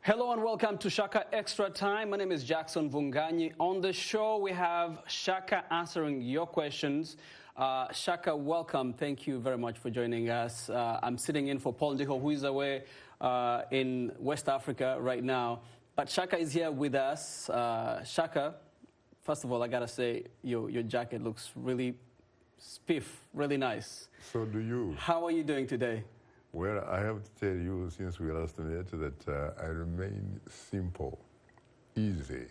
Hello and welcome to Shaka Extra Time. My name is Jackson Vunganyi. On the show, we have Shaka answering your questions. Shaka, welcome. Thank you very much for joining us. I'm sitting in for Paul Ndiho, who is away in West Africa right now. But Shaka is here with us. Shaka, first of all, I got to say, your jacket looks really spiff, really nice. So do you. How are you doing today? Well, I have to tell you, since we last met, that I remain simple, easy,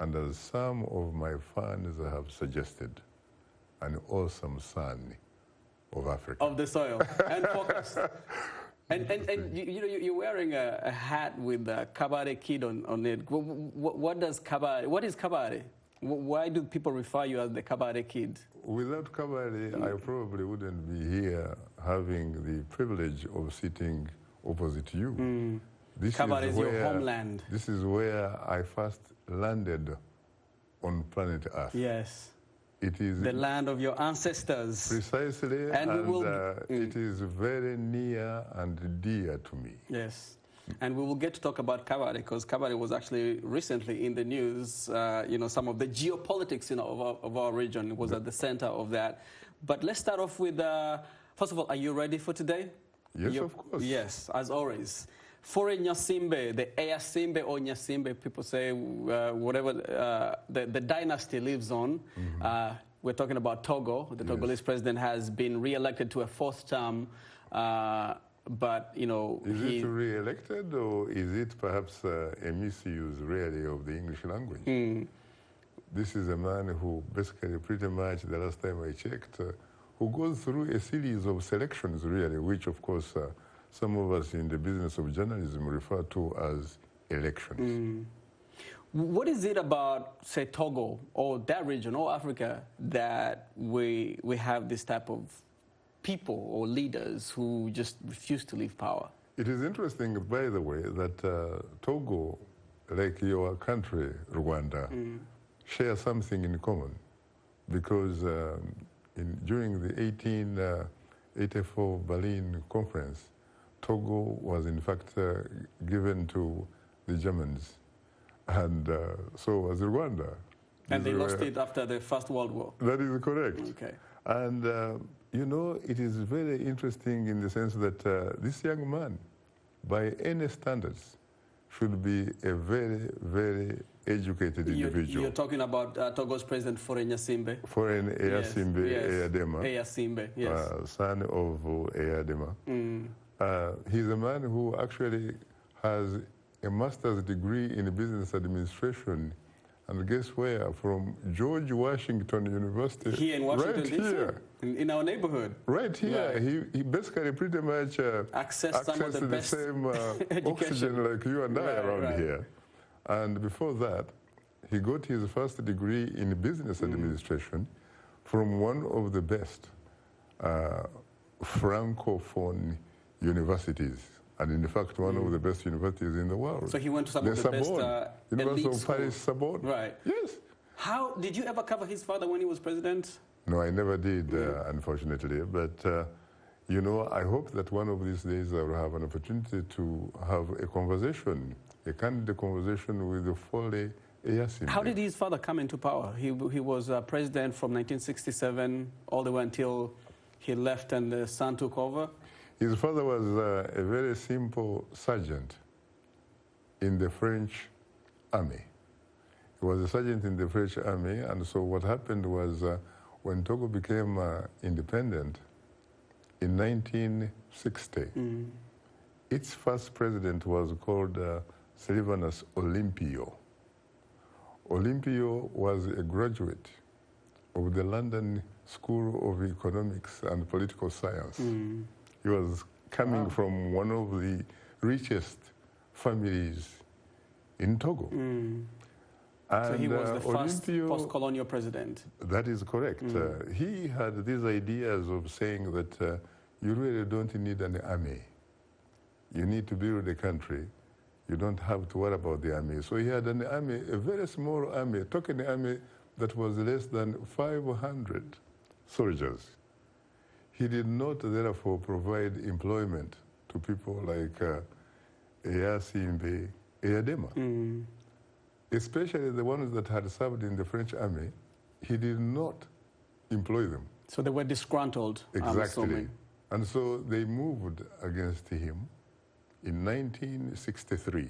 and as some of my fans have suggested, an awesome son of Africa. Of the soil, and focus. And you're wearing a hat with a Kabare kid on it. What is Kabare? Why do people refer you as the Kabare kid? Without Kabare, I probably wouldn't be here having the privilege of sitting opposite you. Kabare is your homeland. This is where I first landed on planet Earth. Yes. It is the land of your ancestors. Precisely, and it is very near and dear to me. Yes. And we will get to talk about Kabare, because Kabare was actually recently in the news. Some of the geopolitics, of our region was at the center of that. But let's start off with, first of all, are you ready for today? Yes, of course. Yes, as always. For Nyasimbe, the Eyasimbe or Nyasimbe, people say whatever the dynasty lives on. We're talking about Togo. The Togolese president has been re-elected to a fourth term. But, Is it re-elected, or is it perhaps a misuse, really, of the English language? This is a man who basically pretty much, the last time I checked, who goes through a series of selections, really, which, of course, some of us in the business of journalism refer to as elections. What is it about, say, Togo or that region or Africa that we have this type of people or leaders who just refuse to leave power? It is interesting, by the way, that Togo, like your country, Rwanda, share something in common, because during the 1884 Berlin Conference, Togo was in fact given to the Germans, and so was Rwanda. And they lost it after the First World War. That is correct. Okay. And it is very interesting in the sense that this young man, by any standards, should be a very, very educated individual. You're talking about Togo's president, Faure Nyasimbe. Faure Nyasimbe Eyadema. Eyasimbe, yes. Son of Eyadema. He's a man who actually has a master's degree in business administration. And guess where? From George Washington University. Here in Washington, right here. In our neighborhood. Right here. Right. He basically pretty much accessed the same oxygen like you and I around here. And before that, he got his first degree in business administration from one of the best Francophone universities. And in fact, one of the best universities in the world. So he went to some of the best University of Paris Sorbonne. Right. Yes. How did you ever cover his father when he was president? No, I never did, unfortunately. But I hope that one of these days I will have an opportunity to have a conversation, a candid conversation with the Faure Eyasimbe. How did his father come into power? He was president from 1967 all the way until he left and the son took over. His father was a very simple sergeant in the French army. He was a sergeant in the French army, and so what happened was when Togo became independent in 1960, its first president was called Sylvanus Olympio. Olympio was a graduate of the London School of Economics and Political Science. He was coming from one of the richest families in Togo. So he was the first post-colonial president. That is correct. He had these ideas of saying that you really don't need an army. You need to build a country. You don't have to worry about the army. So he had an army, a very small army, a token army that was less than 500 soldiers. He did not, therefore, provide employment to people like Eyasimbe Eyadema. Especially the ones that had served in the French army, he did not employ them. So they were disgruntled. Exactly. And so they moved against him in 1963.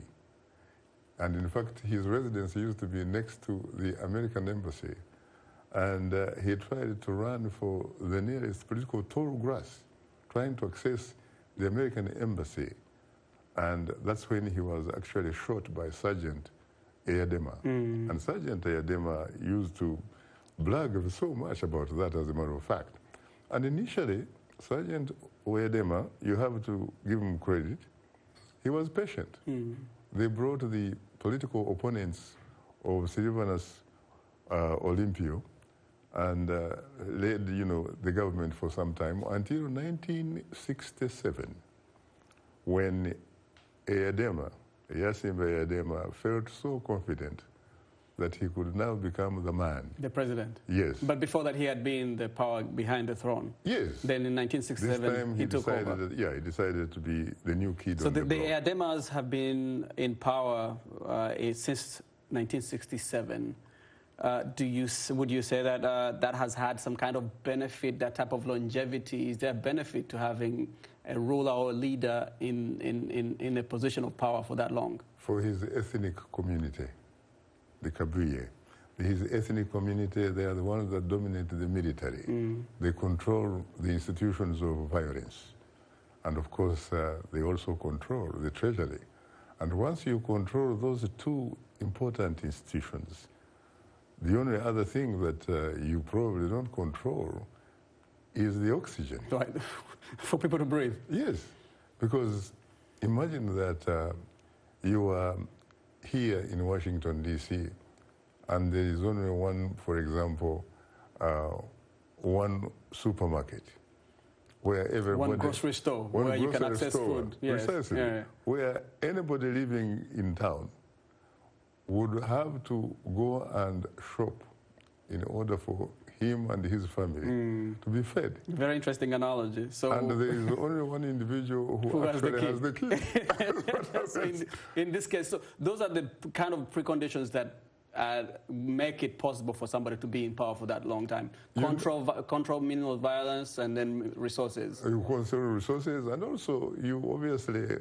And in fact, his residence used to be next to the American embassy. And he tried to run for the nearest political tall grass, trying to access the American embassy. And that's when he was actually shot by Sergeant Eyadema. And Sergeant Eyadema used to brag so much about that, as a matter of fact. And initially, Sergeant Eyadema, you have to give him credit, he was patient. They brought the political opponents of Sylvanus Olympio and led, the government for some time until 1967, when Eyasimbe Eyadema felt so confident that he could now become the man. The president? Yes. But before that, he had been the power behind the throne. Yes. Then in 1967, this time he took over. He decided to be the new kid so on the block. So the Eyademas have been in power since 1967. Would you say that that has had some kind of benefit, that type of longevity? Is there a benefit to having a ruler or a leader in a position of power for that long? For his ethnic community, the Kabuye, his ethnic community, they are the ones that dominate the military. They control the institutions of violence. And of course, they also control the treasury. And once you control those two important institutions, the only other thing that you probably don't control is the oxygen. Right, for people to breathe. Yes, because imagine that you are here in Washington, D.C., and there is only one, for example, one supermarket where everybody... One grocery store where you can access food. Yes. Precisely. Yeah. Where anybody living in town would have to go and shop in order for him and his family to be fed. Very interesting analogy. So, and there is only one individual who actually has the key. So in this case, so those are the kind of preconditions that make it possible for somebody to be in power for that long time. Control minimal violence, and then resources. You control resources, and also you obviously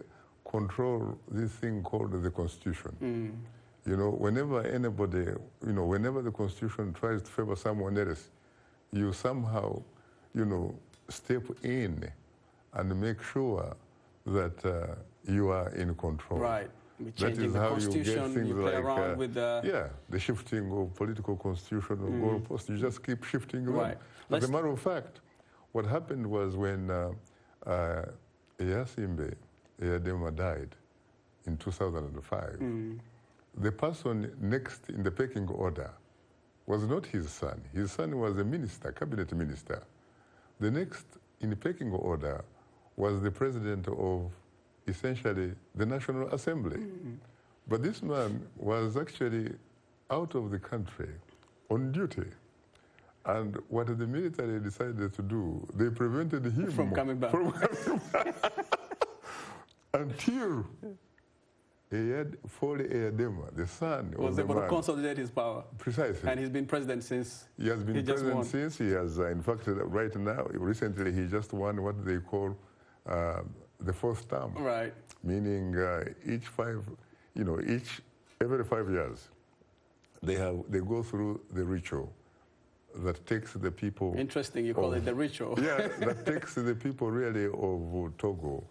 control this thing called the Constitution. Whenever anybody, whenever the Constitution tries to favor someone else, you somehow, step in and make sure that you are in control. Right. That is how you get things you play like, around with the shifting of political constitution or goalposts. You just keep shifting around. Right. As a matter of fact, what happened was when Eyasimbe Eyadema died in 2005, the person next in the pecking order was not his son. His son was a minister, cabinet minister. The next in the pecking order was the president of essentially the National Assembly. But this man was actually out of the country on duty. And what the military decided to do, they prevented him from coming back. Until Foley Eyadema, the son was able to consolidate his power. Precisely. And he's been president since. He has been president since. He has, in fact, right now, recently, he just won what they call the fourth term. Right. Meaning every 5 years, they go through the ritual that takes the people. Interesting, you call it the ritual. Yeah, that takes the people really of Togo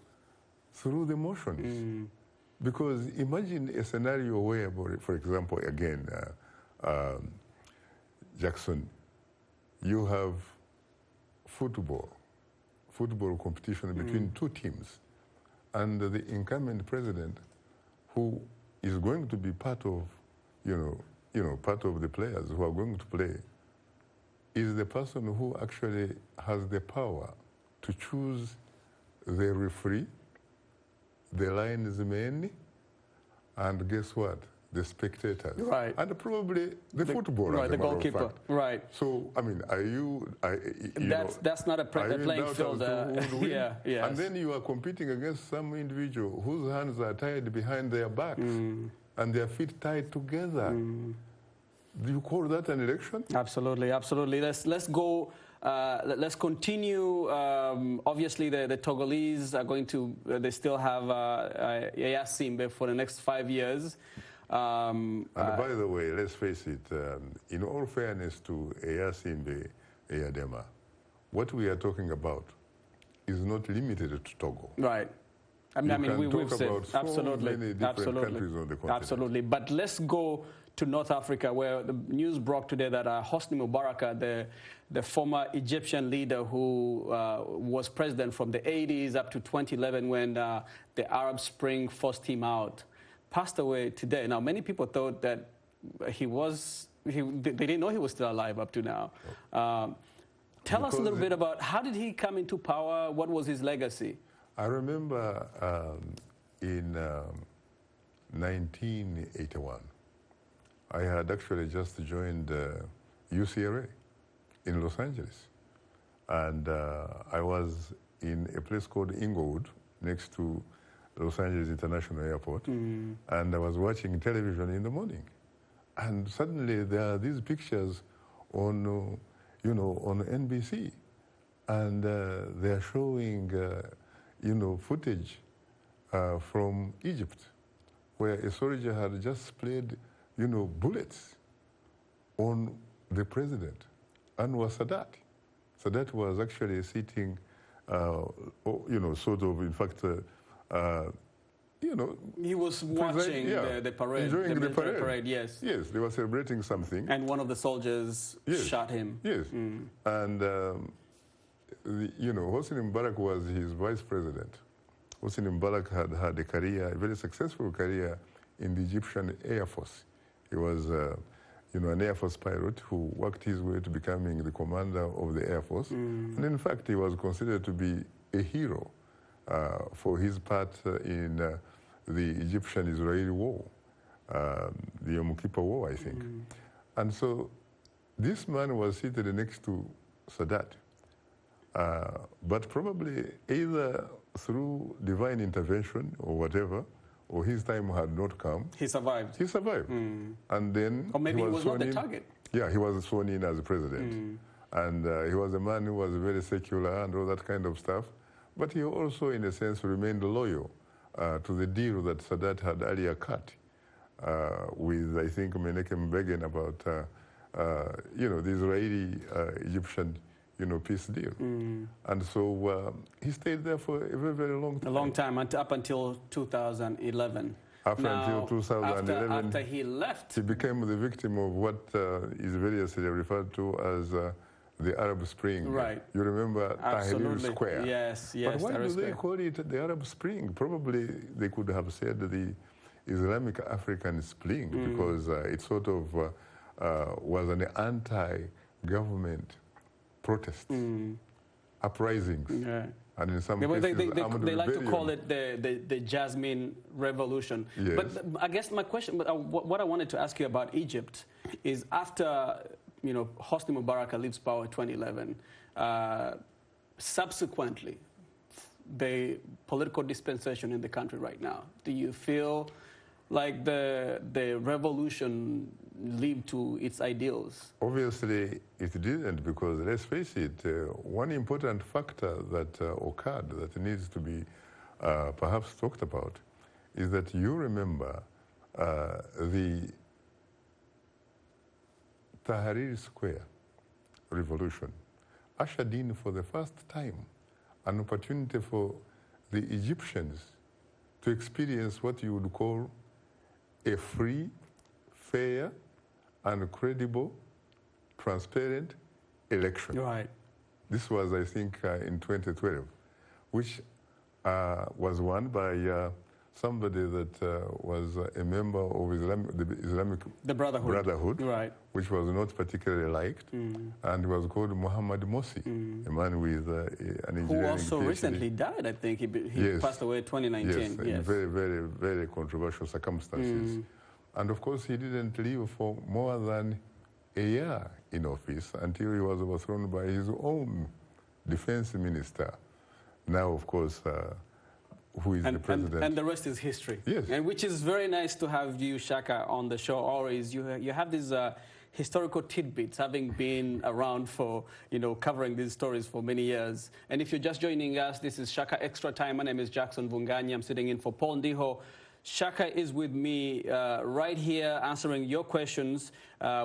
through the motions. Because imagine a scenario where, for example, again, Jackson, you have football competition between two teams, and the incumbent president, who is going to be part of, part of the players who are going to play is the person who actually has the power to choose the referee, the linesmen, and guess what? The spectators. Right. And probably the footballer. Right, the goalkeeper. Right. So, I mean, that's not a playing field. Yeah, yes. And then you are competing against some individual whose hands are tied behind their backs and their feet tied together. Do you call that an election? Absolutely, absolutely. Let's go. Let's continue. Obviously, the Togolese are going to. They still have Yaya Simbe for the next 5 years. And by the way, let's face it. In all fairness to Yaya Simbe, Eyadema, what we are talking about is not limited to Togo. Right. I mean, we've said about absolutely, so many different countries on the continent. Absolutely. But let's go to North Africa, where the news broke today that Hosni Mubarak, the former Egyptian leader who was president from the 80s up to 2011 when the Arab Spring forced him out, passed away today. Now, many people thought that they didn't know he was still alive up to now. Tell us a little bit about how did he come into power? What was his legacy? I remember in 1981, I had actually just joined UCLA in Los Angeles. And I was in a place called Inglewood, next to Los Angeles International Airport. And I was watching television in the morning. And suddenly there are these pictures on, on NBC. And they're showing, footage from Egypt, where a soldier had just sprayed, bullets on the president, Anwar Sadat. Sadat was actually sitting, sort of, in fact, he was watching the parade, enjoying the parade, yes. Yes, they were celebrating something. And one of the soldiers shot him. Yes, and, Hosni Mubarak was his vice president. Hosni Mubarak had a very successful career in the Egyptian Air Force. He was, an Air Force pilot who worked his way to becoming the commander of the Air Force. And in fact, he was considered to be a hero for his part in the Egyptian-Israeli war, the Yom Kippur War, I think. And so this man was seated next to Sadat. But probably either through divine intervention or whatever, or his time had not come. He survived. He survived. And then or maybe he was not the target. Yeah, he was sworn in as president. And he was a man who was very secular and all that kind of stuff. But he also, in a sense, remained loyal to the deal that Sadat had earlier cut with, I think, Menachem Begin about, the Israeli-Egyptian peace deal. And so he stayed there for a very, very long time. A long time, up until 2011. Until 2011, after he left, he became the victim of what is variously referred to as the Arab Spring. Right. You remember Tahrir Square? Yes. But why do they call it the Arab Spring? Probably they could have said the Islamic African Spring because it sort of was an anti-government protest, uprisings, and in some cases, they like to call it the Jasmine Revolution. Yes. But I guess my question, what I wanted to ask you about Egypt is after Hosni Mubarak leaves power in 2011, subsequently, the political dispensation in the country right now. Do you feel like the revolution lived to its ideals? Obviously, it didn't, because let's face it, one important factor that occurred that needs to be perhaps talked about is that you remember the Tahrir Square revolution ushered in for the first time an opportunity for the Egyptians to experience what you would call a free, fair, and credible, transparent election. Right. This was, I think, in 2012, which was won by somebody that was a member of the Islamic Brotherhood, right, which was not particularly liked, and was called Muhammad Morsi, a man with an engineering who also PhD. recently died. I think he Yes. passed away in 2019. Yes, in very, very, very controversial circumstances. And of course, he didn't live for more than a year in office until he was overthrown by his own defense minister. Now, of course, who is the president. And the rest is history. Yes. And which is very nice to have you, Shaka, on the show. Always, you have these historical tidbits, having been around for, covering these stories for many years. And if you're just joining us, this is Shaka Extra Time. My name is Jackson Vunganyi. I'm sitting in for Paul Ndiho. Shaka is with me right here answering your questions.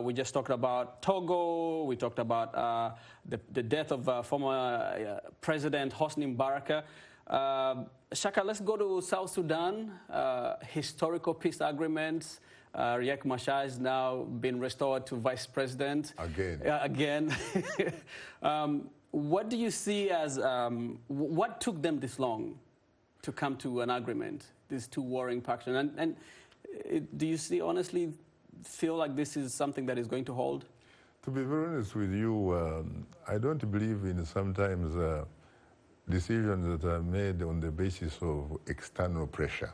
We just talked about Togo. We talked about the death of former President Hosni Mubarak. Shaka, let's go to South Sudan. Historical peace agreements. Riek Machar has now been restored to vice president. Again. What do you see as, what took them this long to come to an agreement, these two warring factions? And do you honestly feel like this is something that is going to hold? To be very honest with you, I don't believe in sometimes decisions that are made on the basis of external pressure.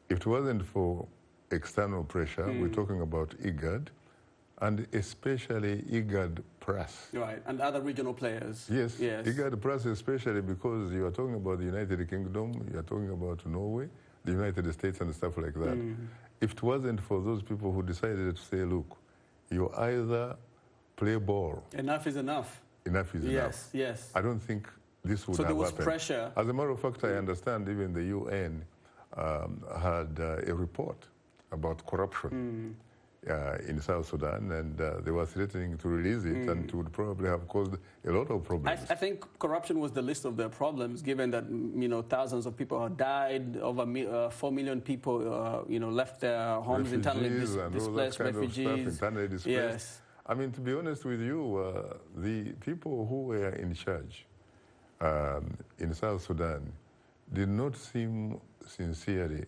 If it wasn't for external pressure, we're talking about IGAD, and especially IGAD Plus. Right, and other regional players. Yes, IGAD Plus especially because you are talking about the United Kingdom, you are talking about Norway, the United States and stuff like that. If it wasn't for those people who decided to say, look, you either play ball. Enough is enough. Enough is enough. Yes. I don't think this would have happened. So there was pressure. As a matter of fact, I understand even the UN had a report about corruption in South Sudan, and they were threatening to release it, and it would probably have caused a lot of problems. I think corruption was the least of their problems, given that thousands of people have died, over 4 million people left their homes, internally displaced, refugees, internally displaced. Yes. I mean, to be honest with you, the people who were in charge in South Sudan did not seem sincerely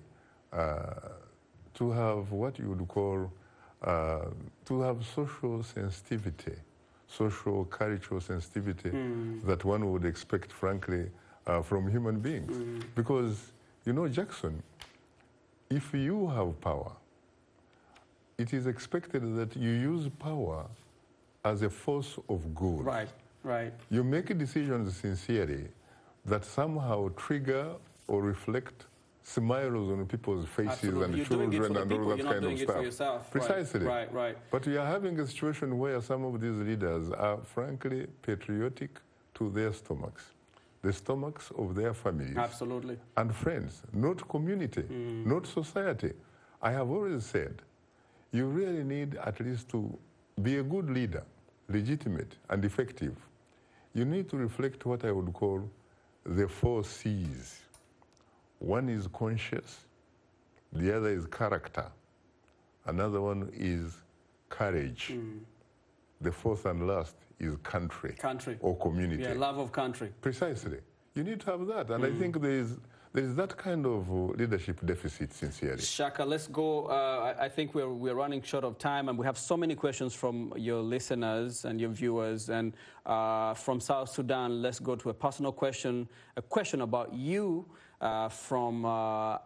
to have what you would call to have social sensitivity, social cultural sensitivity that one would expect, frankly, from human beings. Because, Jackson, if you have power, it is expected that you use power as a force of good. Right. You make decisions sincerely that somehow trigger or reflect smiles on people's faces. Absolutely. And children and all that kind of stuff. For yourself. Precisely. Right. But we are having a situation where some of these leaders are frankly patriotic to their stomachs, the stomachs of their families. Absolutely. And friends, not community, not society. I have always said, you really need at least to be a good leader, legitimate and effective. You need to reflect what I would call the 4 C's. One is conscience, the other is character, another one is courage. The fourth and last is country or community. Yeah, love of country. Precisely. You need to have that, and I think there is that kind of leadership deficit, sincerely. Shaka, let's go. I think we're running short of time, and we have so many questions from your listeners and your viewers. And from South Sudan, let's go to a personal question, a question about you from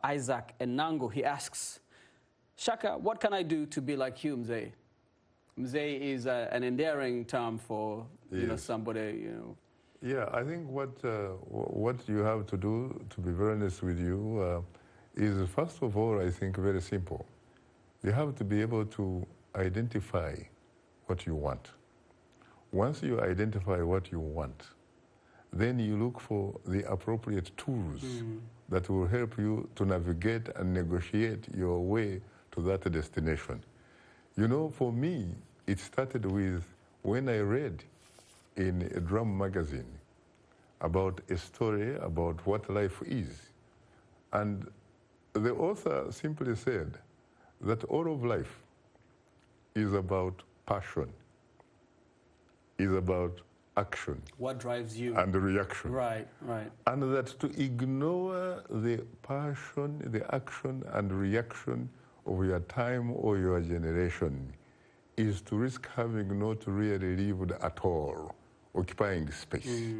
Isaac Enango. He asks, Shaka, what can I do to be like you, Mzee? Mzee is an endearing term for somebody, Yeah, I think what you have to do, to be very honest with you, is first of all, I think, very simple. You have to be able to identify what you want. Once you identify what you want, then you look for the appropriate tools that will help you to navigate and negotiate your way to that destination. For me, it started with when I read in a drum magazine about a story about what life is. And the author simply said that all of life is about passion, is about action. What drives you? And reaction. Right, right. And that to ignore the passion, the action and reaction of your time or your generation is to risk having not really lived at all, occupying space.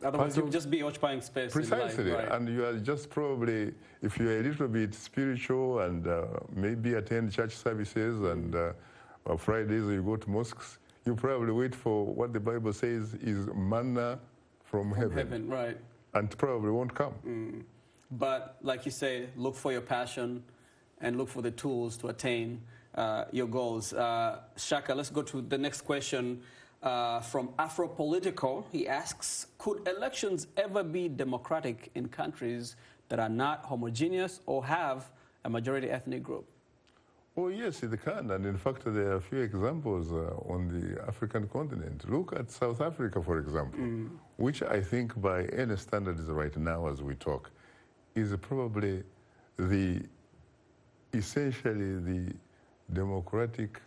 Otherwise, you'll just be occupying space. Precisely, in life, right? And you are just probably, if you are a little bit spiritual and maybe attend church services and Fridays you go to mosques, you probably wait for what the Bible says is manna from heaven. Right. And probably won't come. But like you say, look for your passion and look for the tools to attain your goals. Shaka, let's go to the next question. From Afropolitical, he asks, could elections ever be democratic in countries that are not homogeneous or have a majority ethnic group? Oh, yes, it can. And in fact, there are a few examples on the African continent. Look at South Africa, for example, which I think by any standards right now as we talk, is probably essentially the democratic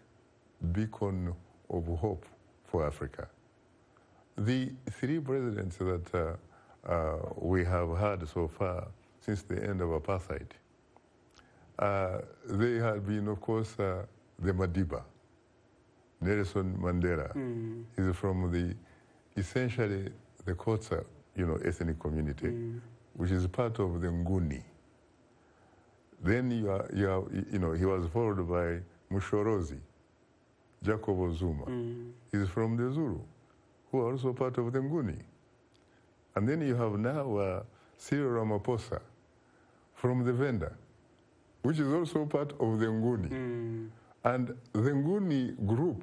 beacon of hope for Africa. The three presidents that we have had so far since the end of apartheid, they have been, of course, the Madiba. Nelson Mandela is from the, essentially, the Xhosa, ethnic community, which is part of the Nguni. Then he was followed by Mushorozi, Jacob Zuma. He's from the Zulu, who are also part of the Nguni. And then you have now Cyril Ramaphosa from the Venda, which is also part of the Nguni. And the Nguni group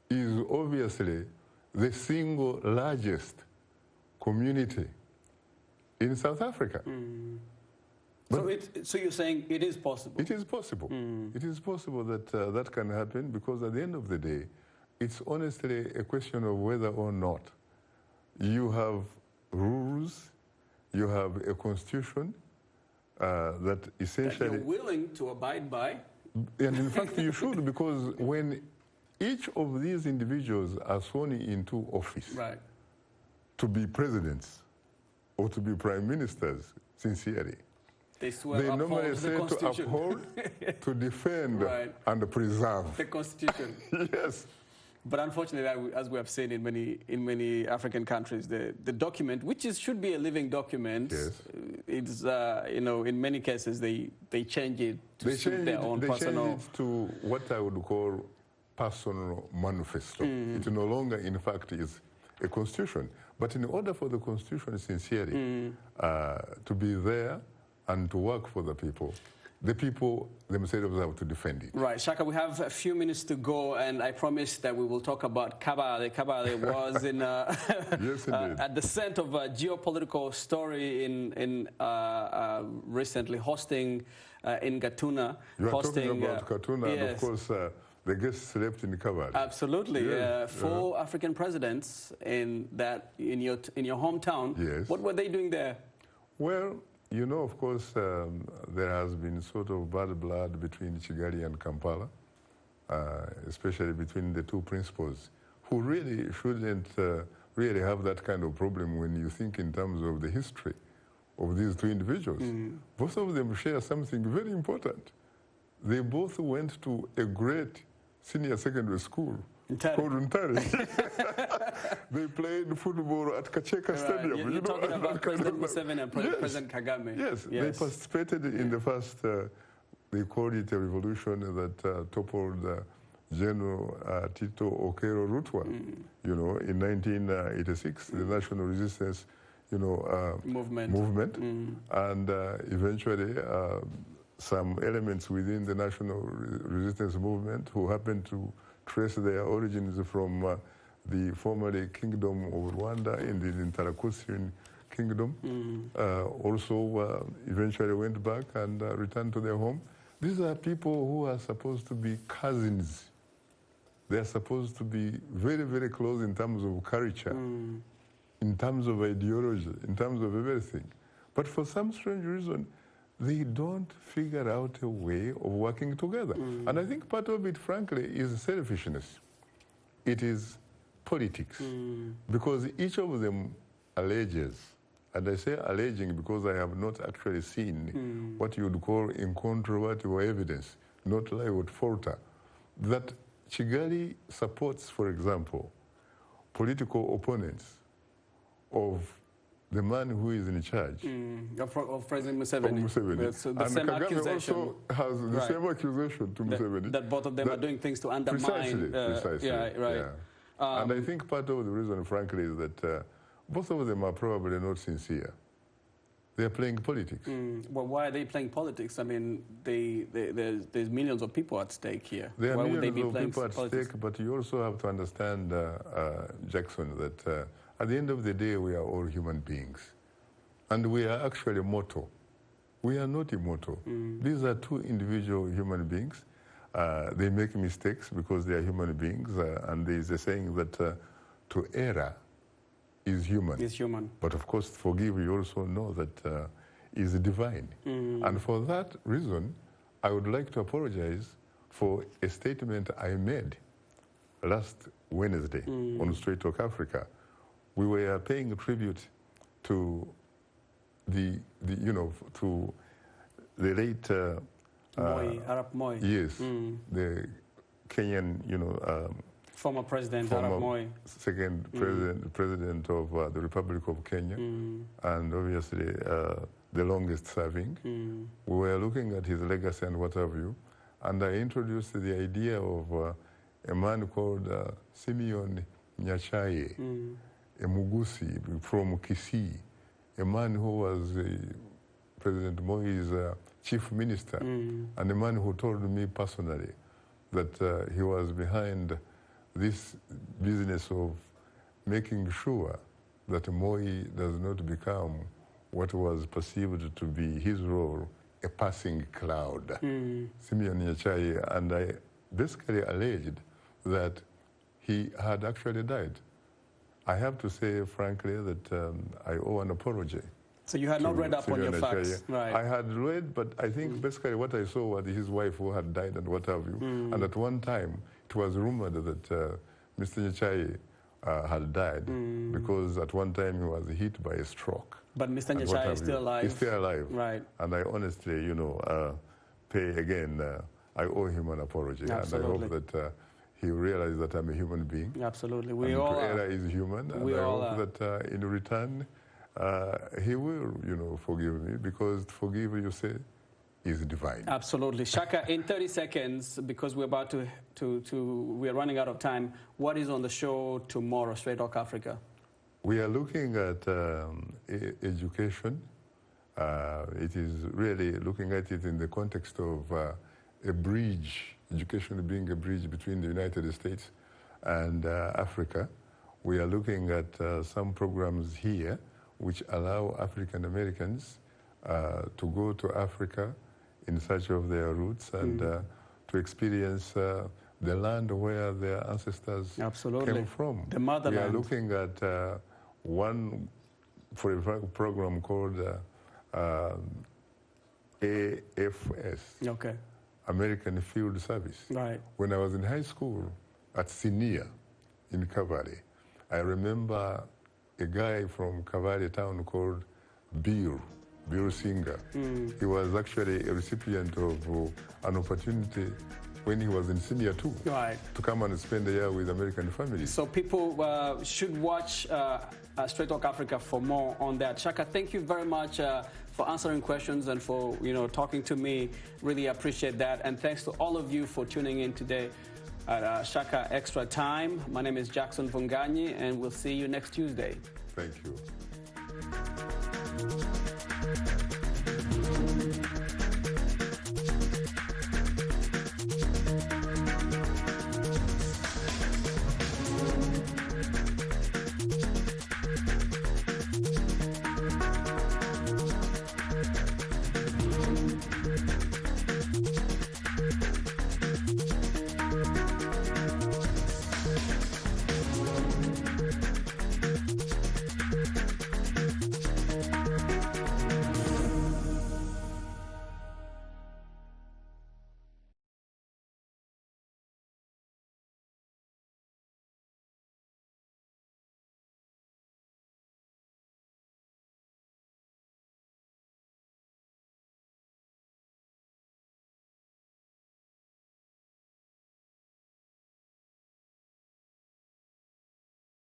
is obviously the single largest community in South Africa. So you're saying it is possible? It is possible. It is possible that that can happen, because at the end of the day, it's honestly a question of whether or not you have rules, you have a constitution that essentially... That you're willing to abide by? And in fact, you should, because when each of these individuals are sworn into office to be presidents or to be prime ministers, sincerely, they normally say to uphold, to defend, and preserve the Constitution. Yes. But unfortunately, as we have seen in many African countries, the document, which should be a living document, it's in many cases they change it to suit their own personal. They change it to what I would call personal manifesto. It no longer, in fact, is a constitution. But in order for the constitution, sincerely, to be there and to work for the people themselves have to defend it. Right. Shaka, we have a few minutes to go, and I promised that we will talk about Kabale. Kabale was in yes, at the center of a geopolitical story in recently hosting in Gatuna. You are talking about Gatuna, yes. And of course, the guests slept in Kabale. Absolutely. Yes. 4 African presidents in your hometown. Yes. What were they doing there? Well, of course, there has been sort of bad blood between Kigali and Kampala, especially between the two principals, who really shouldn't really have that kind of problem when you think in terms of the history of these two individuals. Both of them share something very important. They both went to a great senior secondary school called Ntare. They played football at Kacheka Stadium. You're talking about President Museveni and President Kagame. Yes, they participated in the first, they called it a revolution that toppled General Tito Okello Lutwa, in 1986, the national resistance, movement. And eventually, some elements within the national resistance movement who happened to trace their origins from the formerly Kingdom of Rwanda in the Interakusian Kingdom, also eventually went back and returned to their home. These are people who are supposed to be cousins. They are supposed to be very, very close in terms of culture, in terms of ideology, in terms of everything. But for some strange reason, they don't figure out a way of working together. And I think part of it, frankly, is selfishness. It is politics, because each of them alleges, and I say alleging because I have not actually seen what you would call incontrovertible evidence, not lie or falter, that Kigali supports, for example, political opponents of the man who is in charge. Of President Museveni. So the and same Kagame accusation, also has the same accusation to Museveni. That both of them are doing things to undermine. Precisely. Yeah, right. Yeah. And I think part of the reason, frankly, is that both of them are probably not sincere. They are playing politics. Well, why are they playing politics? I mean, there's millions of people at stake here. There are why millions would they be of playing people at politics? stake, but you also have to understand, Jackson, that at the end of the day, we are all human beings. And we are actually mortal. We are not immortal. These are two individual human beings. They make mistakes because they are human beings. And there is a saying that to err is human. Is human. But of course, forgive, you also know that is divine. And for that reason, I would like to apologize for a statement I made last Wednesday on Straight Talk Africa. We were paying a tribute to the late Moi, Arap Moi. Yes, the Kenyan, Former President Arap Moi. Second president of the Republic of Kenya, and obviously the longest serving. We were looking at his legacy and what have you, and I introduced the idea of a man called Simeon Nyachae, a Mugusi from Kisii, a man who was President Moi's chief minister, and a man who told me personally that he was behind this business of making sure that Moi does not become what was perceived to be his role, a passing cloud. Simeon Nyachae, and I basically alleged that he had actually died. I have to say, frankly, that I owe an apology. So you had not read up on your facts, right? I had read, but I think basically what I saw was his wife who had died and what have you. And at one time, it was rumored that Mr. Nyachae had died because at one time he was hit by a stroke. But Mr. Nyachae is still alive. He's still alive. Right. And I honestly, pay again, I owe him an apology. Absolutely. And I hope that he realized that I'm a human being. Absolutely. We and all error is human. And I hope that in return, he will, forgive me, because to forgive, you say, is divine. Absolutely. Shaka, in 30 seconds, because we're about we're running out of time, what is on the show tomorrow, Straight Talk Africa? We are looking at education. It is really looking at it in the context of a bridge, education being a bridge between the United States and Africa. We are looking at some programs here which allow African Americans to go to Africa in search of their roots and to experience the land where their ancestors came from. The motherland. We are looking at one program called AFS, American Field Service. Right. When I was in high school at Senior in Cavalry, I remember a guy from Cavalry town called Bill Singer. He was actually a recipient of an opportunity when he was in Senior too, to come and spend a year with American families. So people should watch Straight Talk Africa for more on that. Shaka, thank you very much for answering questions and for talking to me. Really appreciate that. And thanks to all of you for tuning in today at Shaka Extra Time. My name is Jackson Vunganyi, and we'll see you next Tuesday. Thank you.